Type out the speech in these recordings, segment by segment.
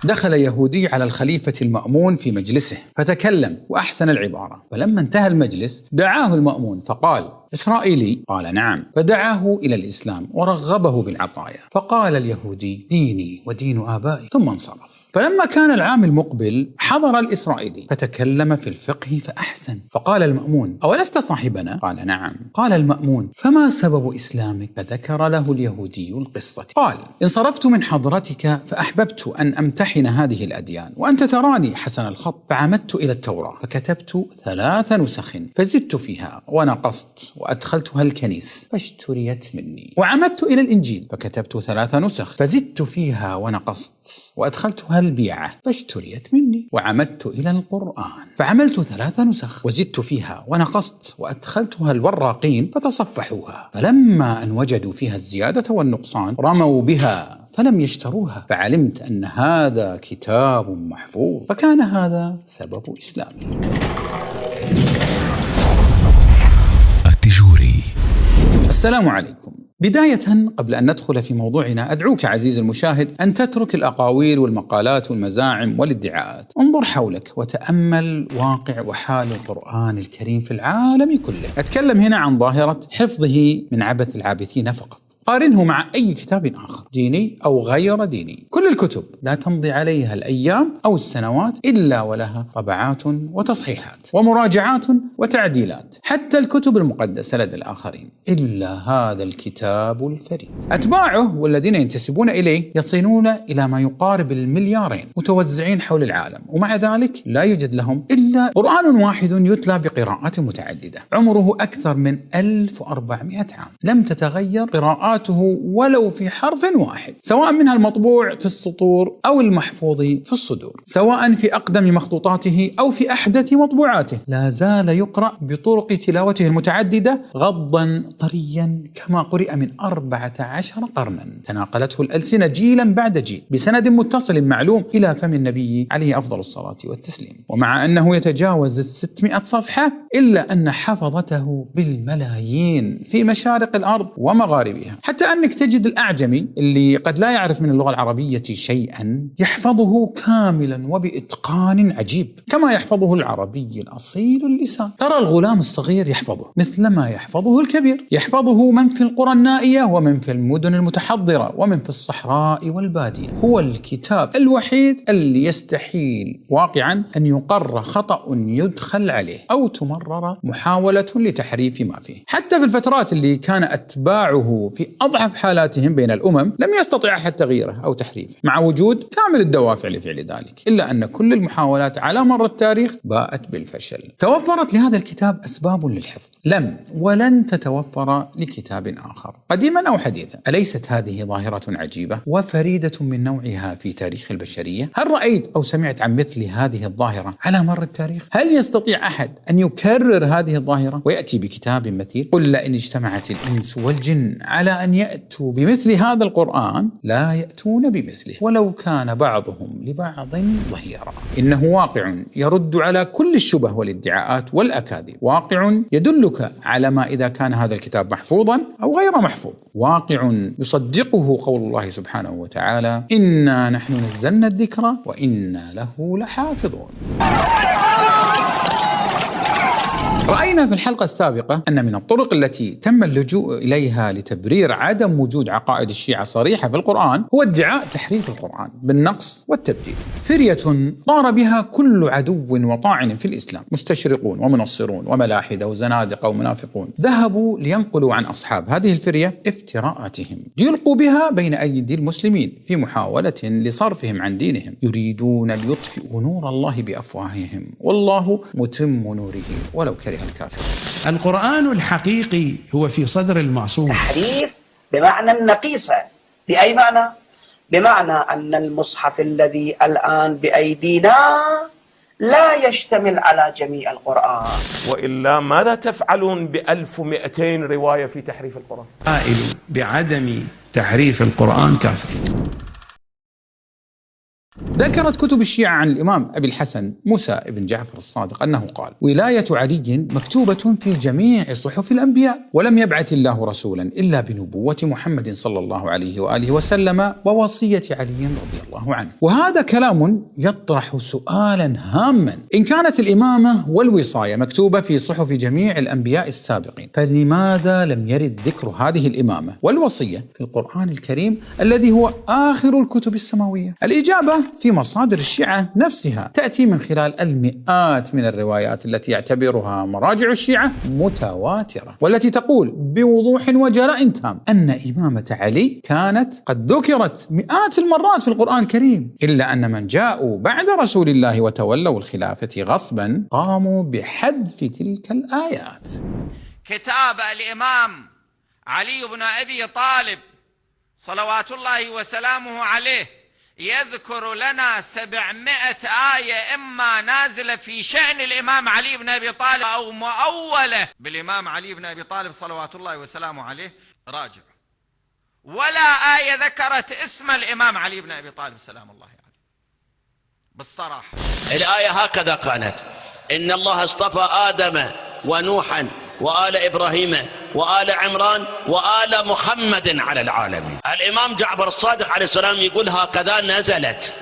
دخل يهودي على الخليفة المأمون في مجلسه فتكلم وأحسن العبارة، فلما انتهى المجلس دعاه المأمون فقال: إسرائيلي؟ قال: نعم. فدعاه إلى الإسلام ورغبه بالعطايا، فقال اليهودي: ديني ودين آبائي، ثم انصرف. فلما كان العام المقبل حضر الإسرائيلي فتكلم في الفقه فأحسن، فقال المأمون: أولست صاحبنا؟ قال: نعم. قال المأمون: فما سبب إسلامك؟ فذكر له اليهودي القصة. قال: انصرفت من حضرتك فأحببت أن أمتحن هذه الأديان، وأنت تراني حسن الخط، فعمدت إلى التوراة فكتبت 3 نسخ، فزدت فيها ونقصت وأدخلتها الكنيس فاشتريت مني. وعمدت إلى الإنجيل فكتبت 3 نسخ، فزدت فيها ونقصت وأدخلتها البيعة فاشتريت مني. وعمدت إلى القرآن فعملت 3 نسخ وزدت فيها ونقصت وأدخلتها الوراقين فتصفحوها، فلما أن وجدوا فيها الزيادة والنقصان رموا بها فلم يشتروها، فعلمت أن هذا كتاب محفوظ، فكان هذا سبب إسلامي. التجوري. السلام عليكم. بداية قبل أن ندخل في موضوعنا أدعوك عزيزي المشاهد أن تترك الأقاويل والمقالات والمزاعم والادعاءات. انظر حولك وتأمل واقع وحال القرآن الكريم في العالم كله. أتكلم هنا عن ظاهرة حفظه من عبث العابثين فقط. قارنه مع أي كتاب آخر ديني أو غير ديني. كل الكتب لا تمضي عليها الأيام أو السنوات إلا ولها طبعات وتصحيحات ومراجعات وتعديلات، حتى الكتب المقدسة لدى الآخرين، إلا هذا الكتاب الفريد. أتباعه والذين ينتسبون إليه يصلون إلى ما يقارب 2 مليار متوزعين حول العالم، ومع ذلك لا يوجد لهم إلا قرآن واحد يتلى بقراءات متعددة عمره أكثر من 1400 عام، لم تتغير قراءات ولو في حرف واحد، سواء منها المطبوع في السطور أو المحفوظ في الصدور، سواء في أقدم مخطوطاته أو في أحدث مطبوعاته، لا زال يقرأ بطرق تلاوته المتعددة غضا طريا كما قرئ من 14 قرنا تناقلته الألسنة جيلا بعد جيل بسند متصل معلوم إلى فم النبي عليه أفضل الصلاة والتسليم. ومع أنه يتجاوز 600 صفحة إلا أن حفظته بالملايين في مشارق الأرض ومغاربها، حتى أنك تجد الأعجمي اللي قد لا يعرف من اللغة العربية شيئا يحفظه كاملا وبإتقان عجيب كما يحفظه العربي الأصيل اللسان. ترى الغلام الصغير يحفظه مثلما يحفظه الكبير، يحفظه من في القرى النائية ومن في المدن المتحضرة ومن في الصحراء والبادية. هو الكتاب الوحيد اللي يستحيل واقعا أن يقر خطأ يدخل عليه أو تمرر محاولة لتحريف ما فيه. حتى في الفترات اللي كان أتباعه في أضعف حالاتهم بين الأمم لم يستطيع أحد تغييره أو تحريفه، مع وجود كامل الدوافع لفعل ذلك، إلا أن كل المحاولات على مر التاريخ باءت بالفشل. توفرت لهذا الكتاب أسباب للحفظ لم ولن تتوفر لكتاب آخر قديما أو حديثا. أليست هذه ظاهرة عجيبة وفريدة من نوعها في تاريخ البشرية؟ هل رأيت أو سمعت عن مثل هذه الظاهرة على مر التاريخ؟ هل يستطيع أحد أن يكرر هذه الظاهرة ويأتي بكتاب مثيل؟ قل لئن اجتمعت الإنس والجن على أن يأتوا بمثل هذا القرآن لا يأتون بمثله ولو كان بعضهم لبعض ظهيرا. إنه واقع يرد على كل الشبه والادعاءات والأكاذيب، واقع يدلك على ما إذا كان هذا الكتاب محفوظا أو غير محفوظ، واقع يصدقه قول الله سبحانه وتعالى: إنا نحن نزلنا الذكر وإنا له لحافظون. رأينا في الحلقة السابقة أن من الطرق التي تم اللجوء إليها لتبرير عدم وجود عقائد الشيعة صريحة في القرآن هو ادعاء تحريف القرآن بالنقص والتبديل. فرية طار بها كل عدو وطاعن في الإسلام، مستشرقون ومنصرون وملاحدة وزنادقة ومنافقون، ذهبوا لينقلوا عن أصحاب هذه الفرية افتراءاتهم ليلقوا بها بين أيدي المسلمين في محاولة لصرفهم عن دينهم. يريدون ليطفئوا نور الله بأفواههم والله متم نوره ولو كره الكافر. القرآن الحقيقي هو في صدر المعصوم. تحريف بمعنى النقيصة. بأي معنى؟ بمعنى أن المصحف الذي الآن بأيدينا لا يشتمل على جميع القرآن. وإلا ماذا تفعلون ب1200 رواية في تحريف القرآن؟ قائل بعدم تحريف القرآن كافر. ذكرت كتب الشيعة عن الإمام أبي الحسن موسى بن جعفر الصادق أنه قال: ولاية علي مكتوبة في جميع صحف الأنبياء، ولم يبعث الله رسولا إلا بنبوة محمد صلى الله عليه وآله وسلم ووصية علي رضي الله عنه. وهذا كلام يطرح سؤالا هاما: إن كانت الإمامة والوصاية مكتوبة في صحف جميع الأنبياء السابقين، فلماذا لم يرد ذكر هذه الإمامة والوصية في القرآن الكريم الذي هو آخر الكتب السماوية؟ الإجابة في مصادر الشيعة نفسها تأتي من خلال المئات من الروايات التي يعتبرها مراجع الشيعة متواترة، والتي تقول بوضوح وجلاء تام أن إمامة علي كانت قد ذكرت مئات المرات في القرآن الكريم، إلا أن من جاءوا بعد رسول الله وتولوا الخلافة غصبا قاموا بحذف تلك الآيات. كتاب الإمام علي بن أبي طالب صلوات الله وسلامه عليه يذكر لنا 700 آية إما نازلة في شأن الإمام علي بن أبي طالب أو مؤولة بالإمام علي بن أبي طالب صلوات الله وسلامه عليه. راجع، ولا آية ذكرت اسم الإمام علي بن أبي طالب سلام الله عليه بالصراحة. الآية هكذا كانت: إن الله اصطفى آدم ونوحا وآل إبراهيم وآل عمران وآل محمد على العالمين. الإمام جعفر الصادق عليه السلام يقول هكذا نزلت،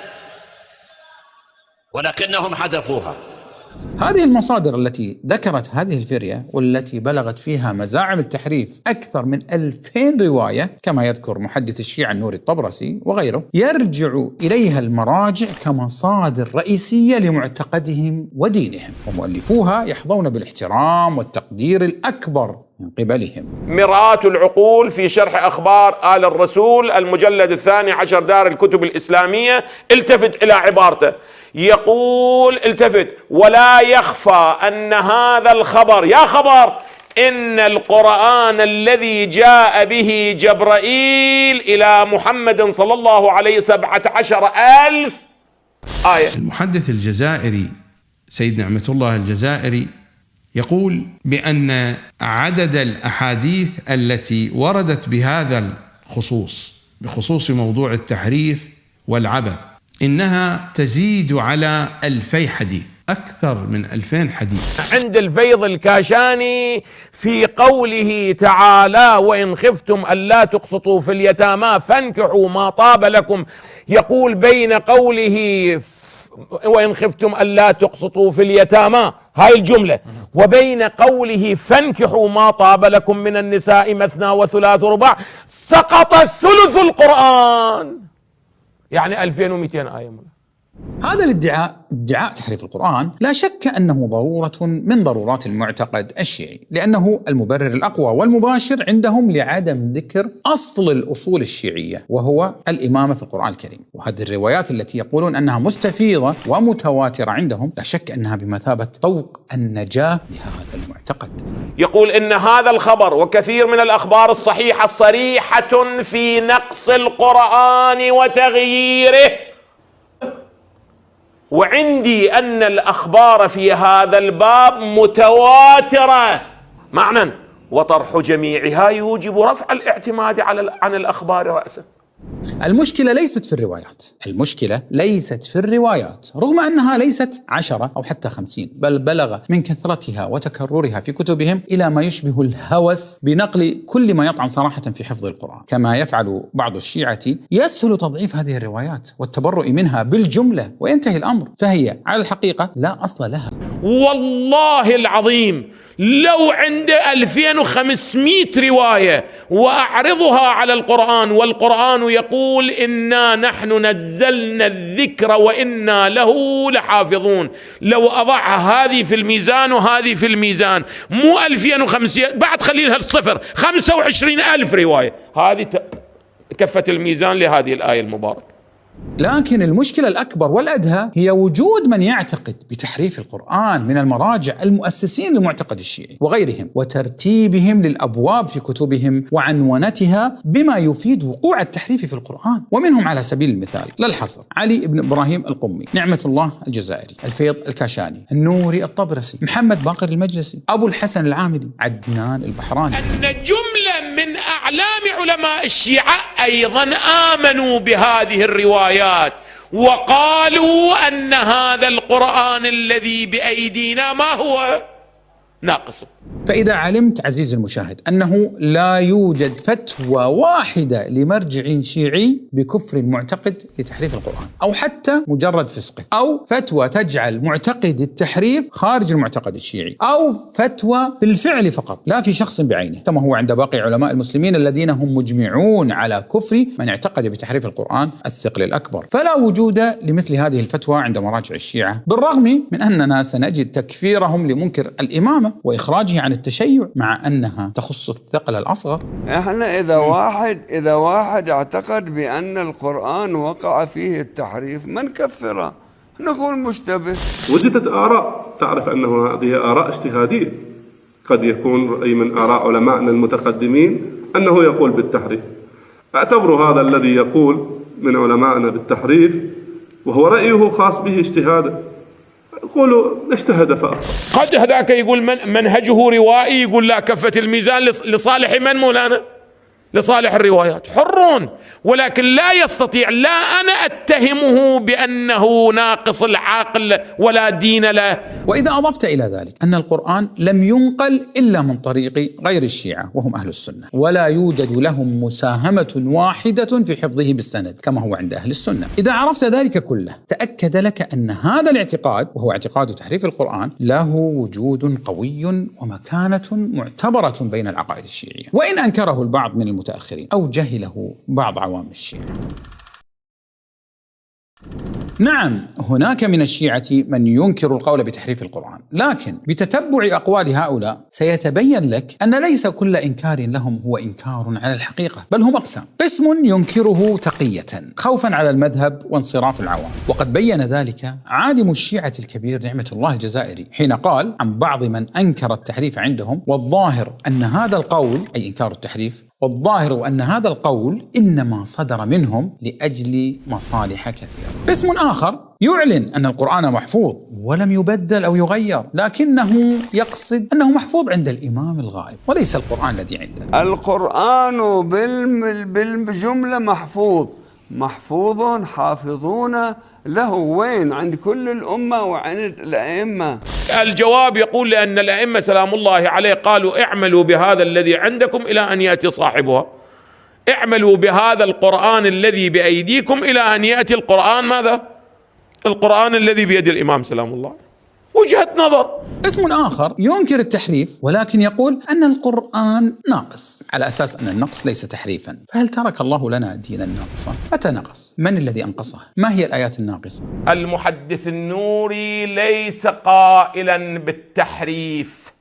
ولكنهم حذفوها. هذه المصادر التي ذكرت هذه الفرية والتي بلغت فيها مزاعم التحريف أكثر من 2000 رواية، كما يذكر محدث الشيعة النوري الطبرسي وغيره، يرجع إليها المراجع كمصادر رئيسية لمعتقدهم ودينهم، ومؤلفوها يحظون بالاحترام والتقدير الأكبر من قبلهم. مرآة العقول في شرح أخبار آل الرسول المجلد 12 دار الكتب الإسلامية، التفت إلى عبارته، يقول التفت: ولا يخفى أن هذا الخبر، يا خبر، إن القرآن الذي جاء به جبرائيل إلى محمد صلى الله عليه 17,000 آية. المحدث الجزائري سيد نعمة الله الجزائري يقول بأن عدد الأحاديث التي وردت بهذا الخصوص، بخصوص موضوع التحريف والعبث، إنها تزيد على 2000 حديث، أكثر من 2000 حديث. عند الفيض الكاشاني في قوله تعالى: وإن خفتم ألا تقسطوا في اليتامى فانكحوا ما طاب لكم، يقول بين قوله وإن خفتم ألا تقسطوا في اليتامى، هاي الجملة، وبين قوله فانكحوا ما طاب لكم من النساء مثنى وثلاث ورباع، سقط ثلث القرآن، يعني 2200 آية. هذا الادعاء، ادعاء تحريف القرآن، لا شك أنه ضرورة من ضرورات المعتقد الشيعي، لأنه المبرر الأقوى والمباشر عندهم لعدم ذكر أصل الأصول الشيعية، وهو الإمامة في القرآن الكريم. وهذه الروايات التي يقولون أنها مستفيضة ومتواترة عندهم، لا شك أنها بمثابة طوق النجاة لهذا المعتقد. يقول إن هذا الخبر وكثير من الأخبار الصحيحة صريحة في نقص القرآن وتغييره، وعندي أن الأخبار في هذا الباب متواترة معنى، وطرح جميعها يوجب رفع الاعتماد عن الأخبار رأسا. المشكلة ليست في الروايات، المشكلة ليست في الروايات، رغم أنها ليست 10 أو حتى 50، بل بلغ من كثرتها وتكررها في كتبهم إلى ما يشبه الهوس بنقل كل ما يطعن صراحة في حفظ القرآن، كما يفعل بعض الشيعة. يسهل تضعيف هذه الروايات والتبرؤ منها بالجملة وينتهي الأمر، فهي على الحقيقة لا أصل لها. والله العظيم لو عند 2500 رواية وأعرضها على القرآن، والقرآن يقول إنا نحن نزلنا الذكر وإنا له لحافظون، لو أضعها هذه في الميزان وهذه في الميزان، مو 2500 بعد خلي لها الصفر، 25,000 رواية، هذه كفة الميزان لهذه الآية المباركة. لكن المشكلة الأكبر والأدهى هي وجود من يعتقد بتحريف القرآن من المراجع المؤسسين للمعتقد الشيعي وغيرهم، وترتيبهم للأبواب في كتبهم وعنونتها بما يفيد وقوع التحريف في القرآن. ومنهم على سبيل المثال لا الحصر علي بن إبراهيم القمي، نعمة الله الجزائري، الفيض الكاشاني، النوري الطبرسي، محمد باقر المجلسي، أبو الحسن العاملي، عدنان البحراني. أن جملة من أعلام علماء الشيعة أيضا آمنوا بهذه الروايات وقالوا أن هذا القرآن الذي بأيدينا ما هو ناقص. فإذا علمت عزيزي المشاهد أنه لا يوجد فتوى واحدة لمرجع شيعي بكفر معتقد لتحريف القرآن أو حتى مجرد فسقه، أو فتوى تجعل معتقد التحريف خارج المعتقد الشيعي، أو فتوى بالفعل فقط لا في شخص بعينه، كما هو عند باقي علماء المسلمين الذين هم مجمعون على كفر من اعتقد بتحريف القرآن الثقل الأكبر. فلا وجود لمثل هذه الفتوى عند مراجع الشيعة، بالرغم من أننا سنجد تكفيرهم لمنكر الإمامة وإخراجه عن التشيع مع أنها تخص الثقل الأصغر. احنا إذا واحد اعتقد بأن القرآن وقع فيه التحريف ما نكفره، نقول مشتبه. وجدت آراء تعرف أنه هذه آراء اجتهادية، قد يكون رأي من آراء علمائنا المتقدمين أنه يقول بالتحريف. اعتبروا هذا الذي يقول من علمائنا بالتحريف وهو رأيه خاص به اجتهادا، يقولوا اجتهد فأخطأ. قد هذاك يقول منهجه روائي، يقول لا كفة الميزان لصالح من مولانا؟ لصالح الروايات، حرون، ولكن لا يستطيع، لا أنا أتهمه بأنه ناقص العقل ولا دين له. وإذا أضفت إلى ذلك أن القرآن لم ينقل إلا من طريق غير الشيعة وهم أهل السنة، ولا يوجد لهم مساهمة واحدة في حفظه بالسند كما هو عند أهل السنة، إذا عرفت ذلك كله تأكد لك أن هذا الاعتقاد وهو اعتقاد تحريف القرآن له وجود قوي ومكانة معتبرة بين العقائد الشيعية، وإن أنكره البعض من المتأخرين أو جهله بعض عوام الشيعة. نعم، هناك من الشيعة من ينكر القول بتحريف القرآن، لكن بتتبع أقوال هؤلاء سيتبين لك أن ليس كل إنكار لهم هو إنكار على الحقيقة، بل هم أقسام. قسم ينكره تقية خوفا على المذهب وانصراف العوام، وقد بين ذلك عالم الشيعة الكبير نعمة الله الجزائري حين قال عن بعض من أنكر التحريف عندهم: والظاهر أن هذا القول، أي إنكار التحريف، والظاهر أن هذا القول إنما صدر منهم لأجل مصالح كثيرة. قسم آخر يعلن أن القرآن محفوظ ولم يبدل أو يغير، لكنه يقصد أنه محفوظ عند الإمام الغائب وليس القرآن الذي عنده. القرآن بالجملة محفوظ حافظون له. وين؟ عند كل الأمة وعند الأئمة. الجواب يقول لأن الأئمة سلام الله عليه قالوا: اعملوا بهذا الذي عندكم إلى أن يأتي صاحبها، اعملوا بهذا القرآن الذي بأيديكم إلى أن يأتي القرآن ماذا؟ القرآن الذي بيد الإمام سلام الله. وجهة نظر. قسم آخر ينكر التحريف ولكن يقول أن القرآن ناقص على أساس أن النقص ليس تحريفا. فهل ترك الله لنا دينا ناقصا؟ متى نقص؟ من الذي أنقصه؟ ما هي الآيات الناقصة؟ المحدث النوري ليس قائلا بالتحريف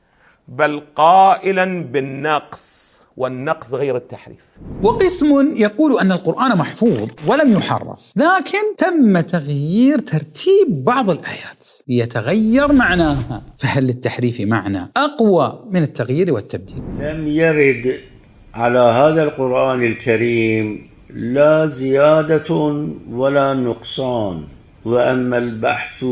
بل قائلا بالنقص، والنقص غير التحريف. وقسم يقول أن القرآن محفوظ ولم يحرف، لكن تم تغيير ترتيب بعض الآيات ليتغير معناها. فهل للتحريف معنى أقوى من التغيير والتبديل؟ لم يرد على هذا القرآن الكريم لا زيادة ولا نقصان. وأما البحث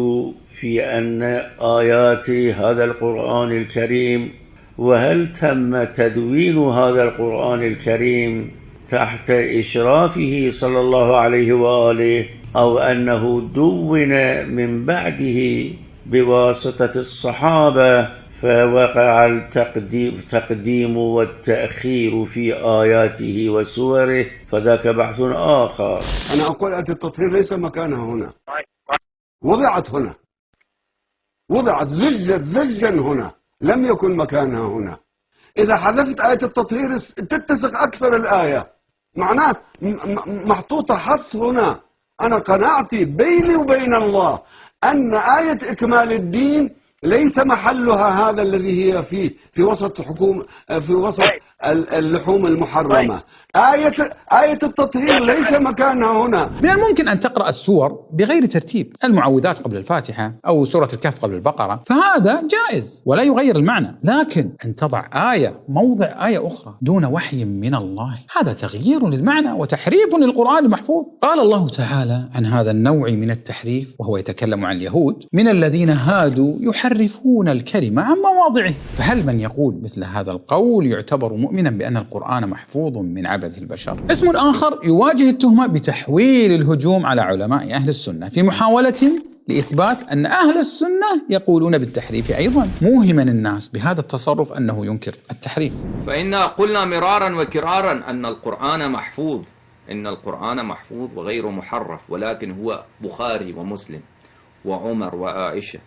في أن آيات هذا القرآن الكريم وهل تم تدوين هذا القرآن الكريم تحت إشرافه صلى الله عليه وآله أو أنه دون من بعده بواسطة الصحابة، فوقع التقديم والتأخير في آياته وسوره، فذاك بحث آخر. أنا أقول آية التطهير ليس مكانها هنا، وضعت هنا، وضعت زجا هنا، لم يكن مكانها هنا. إذا حذفت آية التطهير تتسق أكثر الآية، معناه محطوطة حث هنا. أنا قناعتي بيني وبين الله أن آية إكمال الدين ليس محلها هذا الذي هي فيه، في وسط اللحوم المحرمة. آية التطهير ليس مكانها هنا. من الممكن أن تقرأ السور بغير ترتيب، المعوذات قبل الفاتحة أو سورة الكهف قبل البقرة، فهذا جائز ولا يغير المعنى. لكن أن تضع آية موضع آية أخرى دون وحي من الله، هذا تغيير للمعنى وتحريف للقرآن المحفوظ. قال الله تعالى عن هذا النوع من التحريف وهو يتكلم عن اليهود: من الذين هادوا يحرفون الكلمة عن مواضعه. فهل من يقول مثل هذا القول يعتبر مؤمن مؤمنا بأن القرآن محفوظ من عبث البشر. اسم آخر يواجه التهمة بتحويل الهجوم على علماء أهل السنة في محاولة لإثبات أن أهل السنة يقولون بالتحريف أيضا، موهما الناس بهذا التصرف أنه ينكر التحريف. فإنا قلنا مرارا وكرارا أن القرآن محفوظ، إن القرآن محفوظ وغير محرف، ولكن هو بخاري ومسلم وعمر وعائشة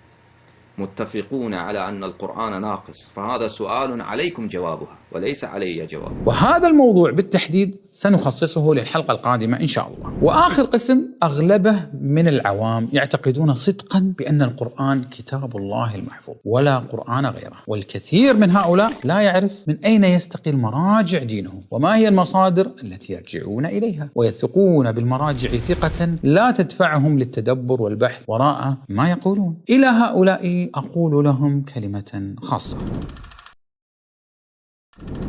متفقون على أن القرآن ناقص، فهذا سؤال عليكم جوابها وليس علي جواب. وهذا الموضوع بالتحديد سنخصصه للحلقة القادمة إن شاء الله. وآخر قسم أغلبه من العوام يعتقدون صدقا بأن القرآن كتاب الله المحفوظ ولا قرآن غيره، والكثير من هؤلاء لا يعرف من أين يستقي مراجع دينه وما هي المصادر التي يرجعون إليها، ويثقون بالمراجع ثقة لا تدفعهم للتدبر والبحث وراء ما يقولون. إلى هؤلاء أقول لهم كلمة خاصة: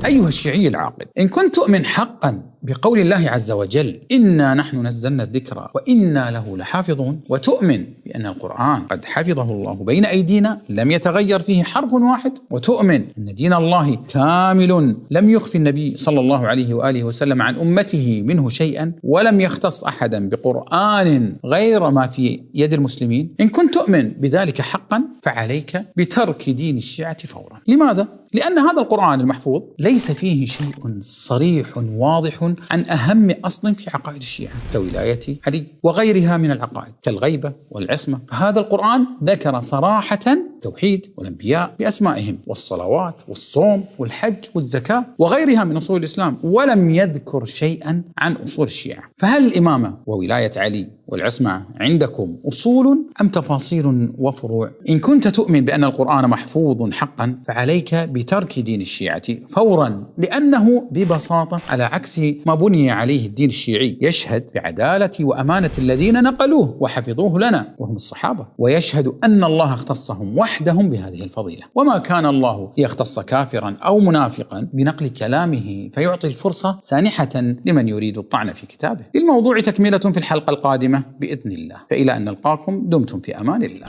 أيها الشيعي العاقل، إن كنت تؤمن حقا بقول الله عز وجل إنا نحن نزلنا الذكر وإنا له لحافظون، وتؤمن بأن القرآن قد حفظه الله بين أيدينا لم يتغير فيه حرف واحد، وتؤمن أن دين الله كامل لم يخفي النبي صلى الله عليه وآله وسلم عن أمته منه شيئا، ولم يختص أحدا بقرآن غير ما في يد المسلمين، إن كنت تؤمن بذلك حقا فعليك بترك دين الشيعة فورا. لماذا؟ لأن هذا القرآن المحفوظ ليس فيه شيء صريح واضح عن أهم أصل في عقائد الشيعة كولاية علي وغيرها من العقائد كالغيبة والعصمة. فهذا القرآن ذكر صراحة توحيد والأنبياء بأسمائهم والصلوات والصوم والحج والزكاة وغيرها من أصول الإسلام، ولم يذكر شيئا عن أصول الشيعة. فهل الإمامة وولاية علي والعصمة عندكم أصول أم تفاصيل وفروع؟ إن كنت تؤمن بأن القرآن محفوظ حقا فعليك بترك دين الشيعة فورا، لأنه ببساطة على عكس ما بني عليه الدين الشيعي، يشهد بعدالة وأمانة الذين نقلوه وحفظوه لنا وهم الصحابة، ويشهد أن الله اختصهم وحدهم بهذه الفضيلة، وما كان الله ليختص كافرا أو منافقا بنقل كلامه فيعطي الفرصة سانحة لمن يريد الطعن في كتابه. للموضوع تكملة في الحلقة القادمة بإذن الله، فإلى أن نلقاكم دمتم في أمان الله.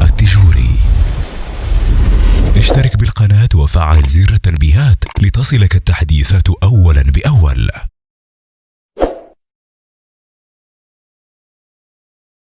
التجوري، اشترك بالقناة وفعل زر التنبيهات لتصلك التحديثات أولا بأول.